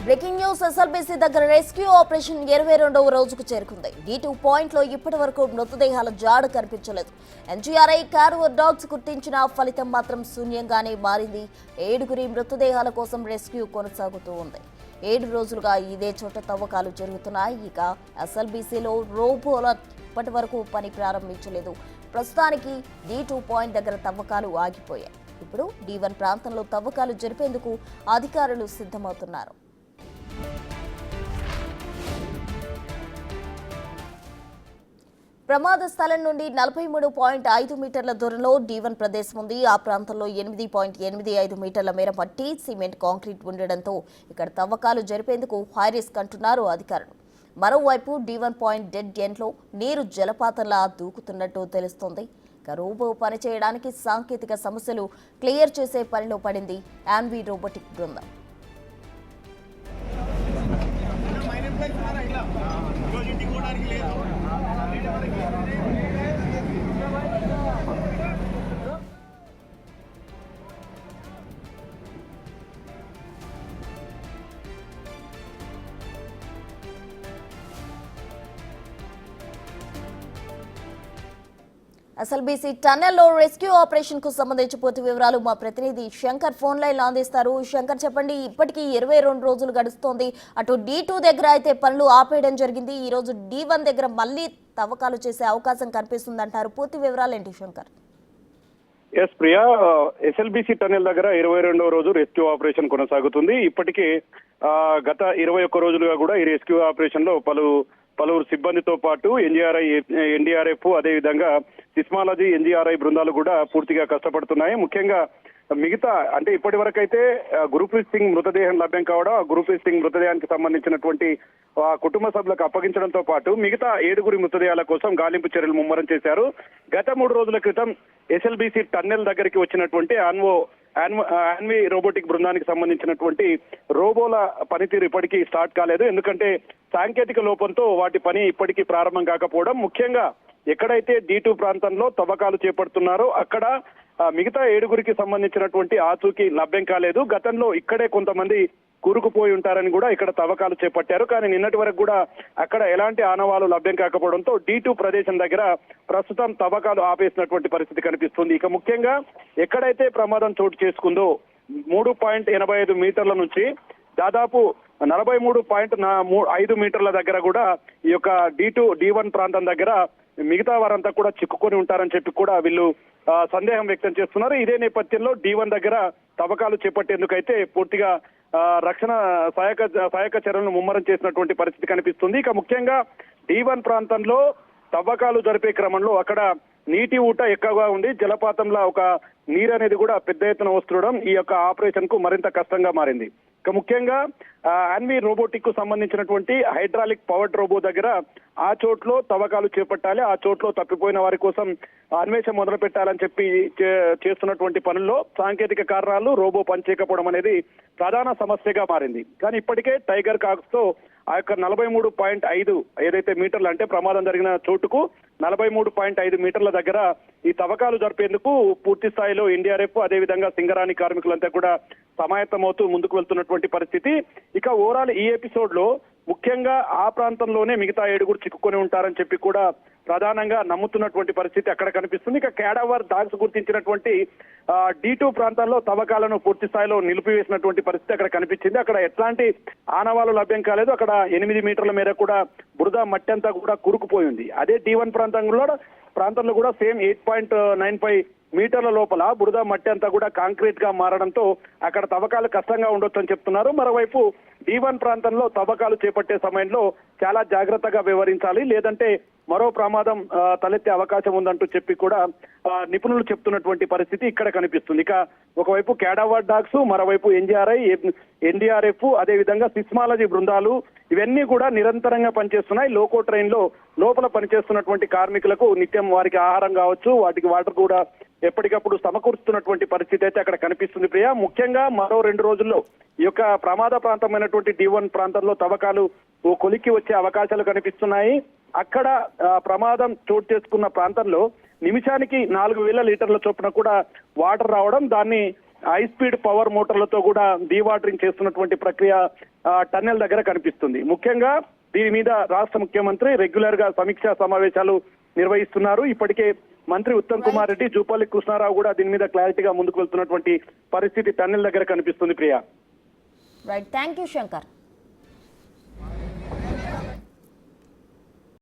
Breaking news SLBC దగ్గర rescue operation 22వ రోజుకు చేరుకుంది. D2 పాయింట్లో ఇప్పటి వరకు మృతదేహాల జాడ కనిపించలేదు. ఎన్జీఆర్ఐ కారువర్ డాగ్స్ గుర్తించిన ఫలితం మాత్రం శూన్యంగానే మారింది. 7గురి మృతదేహాల కోసం రెస్క్యూ కొనసాగుతూ ఉంది. 7 రోజులుగా ఇదే చోట తవ్వకాలు జరుగుతున్నాయి. ఇక ఎస్ఎల్బీసీలో రోబోల ఇప్పటి వరకు పని ప్రారంభించలేదు. ప్రస్తుతానికి D2 పాయింట్ దగ్గర తవ్వకాలు ఆగిపోయాయి. ఇప్పుడు D1 ప్రాంతంలో తవ్వకాలు జరిపేందుకు అధికారులు సిద్ధమవుతున్నారు. ప్రమాద స్థలం నుండి 43.5 మీటర్ల దూరంలో D1 ప్రదేశం ఉంది. ఆ ప్రాంతంలో 8.85 మీటర్ల మేర మట్టి, సిమెంట్, కాంక్రీట్ ఉండడంతో ఇక్కడ తవ్వకాలు జరిపేందుకు హై రిస్క్ అంటున్నారు అధికారులు. మరోవైపు D1 పాయింట్ డెడ్ ఎండ్లో నీరు జలపాతంలా దూకుతున్నట్టు తెలుస్తోంది. రోబో పనిచేయడానికి సాంకేతిక సమస్యలు క్లియర్ చేసే పనిలో పడింది యాన్వీ రోబోటిక్ బృందం. ఎస్ఎల్బీసీ టన్నెల్లో రెస్క్యూ ఆపరేషన్ కు సంబంధించి పూర్తి వివరాలు మా ప్రతినిధి శంకర్ ఫోన్ లైన్ లో అందిస్తారు. శంకర్, చెప్పండి, ఇప్పటికీ 22 రోజులు గడుస్తోంది. అటు D2 దగ్గర అయితే పనులు ఆపేయడం జరిగింది. ఈ రోజు D1 దగ్గర మళ్ళీ తవ్వకాలు చేసే అవకాశం కనిపిస్తుంది అంటారు. పూర్తి వివరాలు ఏంటి Shankar? Yes Priya, SLBC tunnel దగ్గర 22వ రోజు రెస్క్యూ ఆపరేషన్ కొనసాగుతుంది. ఇప్పటికే గత 21 రోజులుగా కూడా ఈ రెస్క్యూ ఆపరేషన్ లో పలువురు సిబ్బందితో పాటు ఎన్డీఆర్ఎఫ్ అదేవిధంగా సిస్మాలజీ ఎన్జీఆర్ఐ బృందాలు కూడా పూర్తిగా కష్టపడుతున్నాయి. ముఖ్యంగా మిగతా అంటే ఇప్పటి వరకు అయితే గురుప్రీత్ సింగ్ మృతదేహం లభ్యం కావడం, గురుప్రీత్ సింగ్ మృతదేహానికి సంబంధించినటువంటి కుటుంబ సభ్యులకు అప్పగించడంతో పాటు మిగతా 7గురి మృతదేహాల కోసం గాలింపు చర్యలు ముమ్మరం చేశారు. గత 3 రోజుల క్రితం ఎస్ఎల్బీసీ టన్నెల్ దగ్గరికి వచ్చినటువంటి యాన్వీ రోబోటిక్ బృందానికి సంబంధించినటువంటి రోబోల పనితీరు ఇప్పటికీ స్టార్ట్ కాలేదు. ఎందుకంటే సాంకేతిక లోపంతో వాటి పని ఇప్పటికీ ప్రారంభం కాకపోవడం, ముఖ్యంగా ఎక్కడైతే D2 ప్రాంతంలో తవ్వకాలు చేపడుతున్నారో అక్కడ మిగతా 7గురికి సంబంధించినటువంటి ఆచూకీ లభ్యం కాలేదు. గతంలో ఇక్కడే కొంతమంది కూరుకుపోయి ఉంటారని కూడా ఇక్కడ తవ్వకాలు చేపట్టారు. కానీ నిన్నటి వరకు కూడా అక్కడ ఎలాంటి ఆనవాలు లభ్యం కాకపోవడంతో D2 ప్రదేశం దగ్గర ప్రస్తుతం తవ్వకాలు ఆపేసినటువంటి పరిస్థితి కనిపిస్తుంది. ఇక ముఖ్యంగా ఎక్కడైతే ప్రమాదం చోటు చేసుకుందో 3.85 మీటర్ల నుంచి దాదాపు 43.5 మీటర్ల దగ్గర కూడా ఈ యొక్క D1 ప్రాంతం దగ్గర మిగతా వారంతా కూడా చిక్కుకొని ఉంటారని చెప్పి కూడా వీళ్ళు సందేహం వ్యక్తం చేస్తున్నారు. ఇదే నేపథ్యంలో D1 దగ్గర తవ్వకాలు చేపట్టేందుకైతే పూర్తిగా రక్షణ సహాయక చర్యలను ముమ్మరం చేసినటువంటి పరిస్థితి కనిపిస్తుంది. ఇక ముఖ్యంగా D1 ప్రాంతంలో తవ్వకాలు జరిపే క్రమంలో అక్కడ నీటి ఊట ఎక్కువగా ఉంది. జలపాతంలో ఒక నీరు అనేది కూడా పెద్ద ఎత్తున వస్తుండడం ఈ యొక్క ఆపరేషన్ కు మరింత కష్టంగా మారింది. ఇక ముఖ్యంగా యాన్వీ రోబోటిక్ కు సంబంధించినటువంటి హైడ్రాలిక్ పవర్డ్ రోబో దగ్గర ఆ చోట్లో తవ్వకాలు చేపట్టాలి, ఆ చోట్లో తప్పిపోయిన వారి కోసం అన్వేషణ మొదలు పెట్టాలని చెప్పి చేస్తున్నటువంటి పనుల్లో సాంకేతిక కారణాలు రోబో పనిచేయకపోవడం అనేది ప్రధాన సమస్యగా మారింది. కానీ ఇప్పటికే టైగర్ కాక్స్ తో ఆ యొక్క 43.5 ఏదైతే మీటర్లు అంటే ప్రమాదం జరిగిన చోటుకు 43.5 మీటర్ల దగ్గర ఈ తవ్వకాలు జరిపేందుకు పూర్తి స్థాయిలో ఎన్డీఆర్ఎఫ్ అదేవిధంగా సింగరాణి కార్మికులంతా కూడా సమాయత్తమవుతూ ముందుకు వెళ్తున్నటువంటి పరిస్థితి. ఇక ఓవరాల్ ఈ ఎపిసోడ్ లో ముఖ్యంగా ఆ ప్రాంతంలోనే మిగతా 7గురు చిక్కుకొని ఉంటారని చెప్పి కూడా ప్రధానంగా నమ్ముతున్నటువంటి పరిస్థితి అక్కడ కనిపిస్తుంది. ఇక క్యాడవర్ డాగ్స్ గుర్తించినటువంటి D2 ప్రాంతాల్లో తవ్వకాలను పూర్తి స్థాయిలో నిలిపివేసినటువంటి పరిస్థితి అక్కడ కనిపించింది. అక్కడ ఎట్లాంటి ఆనవాలు లభ్యం కాలేదు. అక్కడ 8 మీటర్ల మేర కూడా బురద మట్టి అంతా కూడా కూరుకుపోయింది. అదే D1 ప్రాంతంలో కూడా సేమ్ 8.95 మీటర్ల లోపల బురద మట్టి అంతా కూడా కాంక్రీట్ గా మారడంతో అక్కడ తవ్వకాలు కష్టంగా ఉండొచ్చు అని చెప్తున్నారు. మరోవైపు D1 ప్రాంతంలో తవ్వకాలు చేపట్టే సమయంలో చాలా జాగ్రత్తగా వ్యవహరించాలి, లేదంటే మరో ప్రమాదం తలెత్తే అవకాశం ఉందంటూ చెప్పి కూడా నిపుణులు చెప్తున్నటువంటి పరిస్థితి ఇక్కడ కనిపిస్తుంది. ఇక ఒకవైపు క్యాడవర్ డాగ్స్, మరోవైపు ఎన్డీఆర్ఎఫ్ అదేవిధంగా సిస్మాలజీ బృందాలు ఇవన్నీ కూడా నిరంతరంగా పనిచేస్తున్నాయి. లోకో ట్రైన్ లో లోపల పనిచేస్తున్నటువంటి కార్మికులకు నిత్యం వారికి ఆహారం కావచ్చు, వాటికి వాటర్ కూడా ఎప్పటికప్పుడు సమకూరుస్తున్నటువంటి పరిస్థితి అయితే అక్కడ కనిపిస్తుంది. ప్రియా, ముఖ్యంగా మరో 2 రోజుల్లో ఈ యొక్క ప్రమాద ప్రాంతమైనటువంటి D1 ప్రాంతంలో తవ్వకాలు కొలిక్కి వచ్చే అవకాశాలు కనిపిస్తున్నాయి. అక్కడ ప్రమాదం చోటు చేసుకున్న ప్రాంతంలో నిమిషానికి 4000 లీటర్ల చొప్పున కూడా వాటర్ రావడం, దాన్ని హై స్పీడ్ పవర్ మోటార్లతో కూడా డీవాటరింగ్ చేస్తున్నటువంటి ప్రక్రియ టన్నెల్ దగ్గర కనిపిస్తుంది. ముఖ్యంగా దీని మీద రాష్ట్ర ముఖ్యమంత్రి రెగ్యులర్ గా సమీక్షా సమావేశాలు నిర్వహిస్తున్నారు. ఇప్పటికే మంత్రి ఉత్తమ్ కుమార్ రెడ్డి, జూపల్లి కృష్ణారావు కూడా దీని మీద క్లారిటీగా ముందుకు వెళ్తున్నటువంటి పరిస్థితి టన్నెల్ దగ్గర కనిపిస్తుంది. Priya. Right, thank you Shankar.